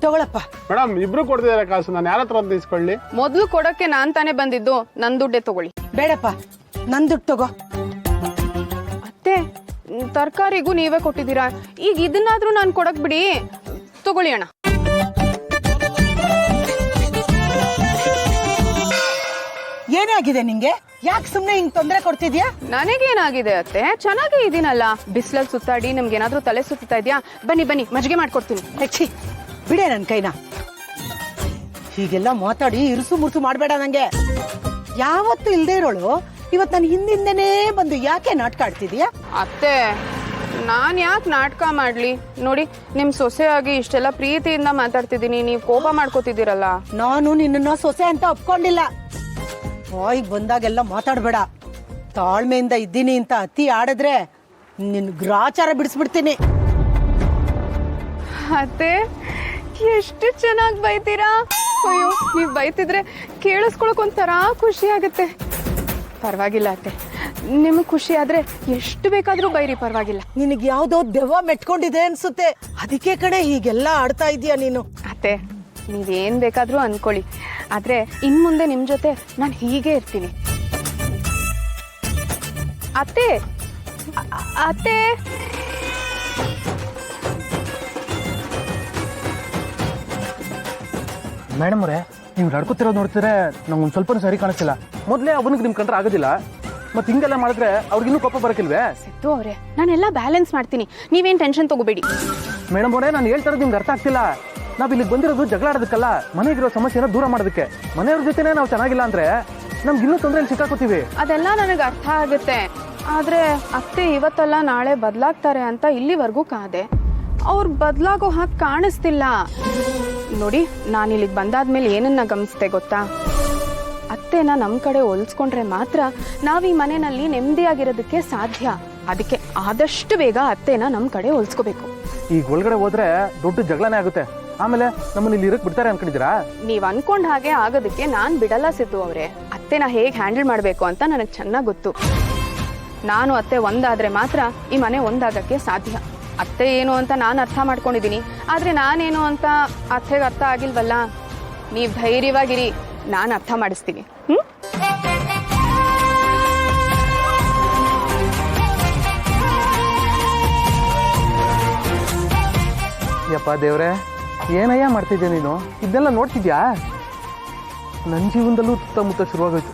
ತಗೊಳಪ್ಪ. Madam ಇಬ್ರು ಕೊಡ್ತಿದಾರೆ ಕಾಸು, ನಾನು ಯಾರ ಹತ್ರ ಅಂತ ಇಸ್ಕೊಳ್ಳಿ? ಮೊದ್ಲು ಕೊಡಕ್ಕೆ ನಾನ್ ತಾನೇ ಬಂದಿದ್ದು, ನನ್ ದುಡ್ಡೇ ತಗೊಳ್ಳಿ. ಬೇಡಪ್ಪ, ನನ್ ದುಡ್ಡು ತಗೋ. ಅತ್ತೆ ತರಕಾರಿಗೂ ನೀವೇ ಕೊಟ್ಟಿದ್ದೀರಾ, ಈಗ ಇದನ್ನಾದ್ರೂ ನಾನು ಕೊಡಕ್ ಬಿಡಿ. ತಗೊಳ್ಳಿ ಅಣ್ಣ. ಏನೇ ಆಗಿದೆ ನಿಂಗೆ? ಯಾಕೆ ಸುಮ್ನೆ ಹಿಂಗ್ ತೊಂದರೆ ಕೊಡ್ತಿದ್ಯಾ? ನನಗೇನಾಗಿದೆ ಅತ್ತೆ, ಚೆನ್ನಾಗೇ ಇದೀನಲ್ಲ. ಬಿಸಿಲಲ್ಲಿ ಸುತ್ತಾಡಿ ನಿಮ್ಗೆ ಏನಾದ್ರೂ ತಲೆ ಸುತ್ತಾ ಇದ್ಯಾ? ಬನ್ನಿ ಬನ್ನಿ, ಮಜ್ಜಿಗೆ ಮಾಡ್ಕೊಡ್ತೀನಿ. ಹೆಚ್ಚಿ ಬಿಡೆ ನನ್ ಕೈನ. ಹೀಗೆಲ್ಲ ಮಾತಾಡಿ ಇರುಸು ಮುರುಸು ಮಾಡ್ಬೇಡ ನಂಗೆ. ಯಾವತ್ತು ಇಲ್ದೇ ಇರೋಳು ಇವತ್ ನನ್ ಹಿಂದಿಂದನೇ ಬಂದು ಯಾಕೆ ನಾಟಕ ಆಡ್ತಿದ್ಯಾ? ಅತ್ತೆ ನಾನ್ ಯಾಕೆ ನಾಟಕ ಮಾಡ್ಲಿ? ನೋಡಿ, ನಿಮ್ ಸೊಸೆಯಾಗಿ ಇಷ್ಟೆಲ್ಲ ಪ್ರೀತಿಯಿಂದ ಮಾತಾಡ್ತಿದ್ದೀನಿ, ನೀವ್ ಕೋಪ ಮಾಡ್ಕೋತಿದ್ದೀರಲ್ಲ. ನಾನು ನಿನ್ನ ಸೊಸೆ ಅಂತ ಒಪ್ಕೊಂಡಿಲ್ಲ. ಬಾಯಿಗೆ ಬಂದಾಗೆಲ್ಲ ಮಾತಾಡ್ಬೇಡ. ತಾಳ್ಮೆಯಿಂದ ಇದ್ದೀನಿ ಅಂತ ಅತಿ ಆಡಿದ್ರೆ ನಿನ್ ಗ್ರಾಚಾರ ಬಿಡಿಸ್ಬಿಡ್ತೀನಿ. ಅತ್ತೆ ಎಷ್ಟು ಚೆನ್ನಾಗಿ ಬೈತೀರಾ. ಅಯ್ಯೋ, ನೀವ್ ಬೈತಿದ್ರೆ ಕೇಳಿಸ್ಕೊಳಕ್ ಒಂಥರ ಖುಷಿ ಆಗುತ್ತೆ. ಪರವಾಗಿಲ್ಲ ಅತ್ತೆ, ನಿಮಗ್ ಖುಷಿ ಆದ್ರೆ ಎಷ್ಟು ಬೇಕಾದ್ರೂ ಬೈರಿ, ಪರವಾಗಿಲ್ಲ. ನಿನಗ್ ಯಾವ್ದೋ ದೆವ್ವ ಮೆಟ್ಕೊಂಡಿದೆ ಅನ್ಸುತ್ತೆ, ಅದಕ್ಕೆ ಕಡೆ ಹೀಗೆಲ್ಲ ಆಡ್ತಾ ಇದೀಯ ನೀನು. ಅತ್ತೆ ನೀವೇನ್ ಬೇಕಾದ್ರೂ ಅನ್ಕೊಳ್ಳಿ, ಆದ್ರೆ ಇನ್ ಮುಂದೆ ನಿಮ್ ಜೊತೆ ನಾನು ಹೀಗೆ ಇರ್ತೀನಿ. ಅತ್ತೆ ಅತ್ತೆ ಮೇಡಮ್ ಅವರೇ, ನೀವು ನಡ್ಕೋತಿರೋದು ನೋಡ್ತಿದ್ರೆ ನಂಗೆ ಒಂದು ಸ್ವಲ್ಪ ಸರಿ ಕಾಣಿಸ್ತಿಲ್ಲ. ಮೊದಲೇ ಅವನಿಗೆ ನಿಮ್ ಕಂಡ್ರೆ ಆಗೋದಿಲ್ಲ, ಮತ್ತೆ ಹಿಂಗೆಲ್ಲ ಮಾಡಿದ್ರೆ ಅವ್ರಿಗಿನ್ನೂ ಕೋಪ ಬರಕಿಲ್ವೇ? ಸಿದ್ದು ಅವ್ರೆ, ನಾನೆಲ್ಲ ಬ್ಯಾಲೆನ್ಸ್ ಮಾಡ್ತೀನಿ, ನೀವೇನ್ ಟೆನ್ಷನ್ ತಗೋಬೇಡಿ. ಮೇಡಮ್ ಅವರೇ, ನಾನು ಹೇಳ್ತಾ ಇರೋದು ನಿಮ್ಗೆ ಅರ್ಥ ಆಗ್ತಿಲ್ಲ. ನಾವ್ ಇಲ್ಲಿಗೆ ಬಂದಿರೋದು ಜಗಳ ಆಡೋದಕ್ಕಲ್ಲ, ಮನೆಗಿರೋ ಸಮಸ್ಯೆನ ದೂರ ಮಾಡೋದಕ್ಕೆ. ಮನೆಯವ್ರ ಜೊತೆನೇ ನಾವು ಚೆನ್ನಾಗಿಲ್ಲ ಅಂದ್ರೆ ನಮ್ಗೆ ಇನ್ನೂ ತೊಂದರೆಯಲ್ಲಿ ಸಿಕ್ಕಾಕೋತೀವಿ. ಅದೆಲ್ಲ ನನಗೆ ಅರ್ಥ ಆಗುತ್ತೆ, ಆದ್ರೆ ಅತ್ತೆ ಇವತ್ತಲ್ಲ ನಾಳೆ ಬದಲಾಗ್ತಾರೆ ಅಂತ ಇಲ್ಲಿವರೆಗೂ ಕಾದೆ. ಅವ್ರು ಬದಲಾಗೋ ಹಾಗೆ ಕಾಣಿಸ್ತಿಲ್ಲ. ನೋಡಿ, ನಾನು ಇಲ್ಲಿಗೆ ಬಂದಾದ್ಮೇಲೆ ಏನನ್ನ ಗಮನಿಸ್ತೆ ಗೊತ್ತಾ? ಅತ್ತೆನ ನಮ್ಮ ಕಡೆ ಹೋಲಿಸ್ಕೊಂಡ್ರೆ ಮಾತ್ರ ನಾವ್ ಈ ಮನೆಯಲ್ಲಿ ನೆಮ್ಮದಿಯಾಗಿರೋದಕ್ಕೆ ಸಾಧ್ಯ. ಅದಕ್ಕೆ ಆದಷ್ಟು ಬೇಗ ಅತ್ತೆನ ನಮ್ಮ ಕಡೆ ಹೋಲಿಸ್ಕೋಬೇಕು. ಈಗ ಒಳಗಡೆ ಹೋದ್ರೆ ದೊಡ್ಡ ಜಗಳನೇ ಆಗುತ್ತೆ, ಆಮೇಲೆ ನಮ್ಮನ್ನ ಇಲ್ಲಿ ಇರಕ್ ಬಿಡ್ತಾರೆ ಅನ್ಕೊಂಡಿದ್ದೀರಾ? ನೀವ್ ಅನ್ಕೊಂಡ್ ಹಾಗೆ ಆಗೋದಕ್ಕೆ ನಾನ್ ಬಿಡಲ್ಲ ಸಿದ್ದು ಅವ್ರೆ. ಅತ್ತೆನ ಹೇಗ್ ಹ್ಯಾಂಡಲ್ ಮಾಡ್ಬೇಕು ಅಂತ ನನಗ್ ಚೆನ್ನಾಗ್ ಗೊತ್ತು. ನಾನು ಅತ್ತೆ ಒಂದಾದ್ರೆ ಮಾತ್ರ ಈ ಮನೆ ಒಂದಾಗಕ್ಕೆ ಸಾಧ್ಯ. ಅತ್ತೆ ಏನು ಅಂತ ನಾನು ಅರ್ಥ ಮಾಡ್ಕೊಂಡಿದೀನಿ, ಆದ್ರೆ ನಾನೇನು ಅಂತ ಅತ್ತೆಗೆ ಅರ್ಥ ಆಗಿಲ್ವಲ್ಲ. ನೀವ್ ಧೈರ್ಯವಾಗಿರಿ, ನಾನು ಅರ್ಥ ಮಾಡಿಸ್ತೀನಿ. ಯಪ್ಪ ದೇವ್ರೆ, ಏನಯ್ಯ ಮಾಡ್ತಿದ್ಯಾ ನೀನು? ಇದನ್ನೆಲ್ಲ ನೋಡ್ತಿದ್ಯಾ? ನನ್ನ ಜೀವನದಲ್ಲೂ ಸುತ್ತಮುತ್ತ ಶುರುವಾಗೋಯ್ತು.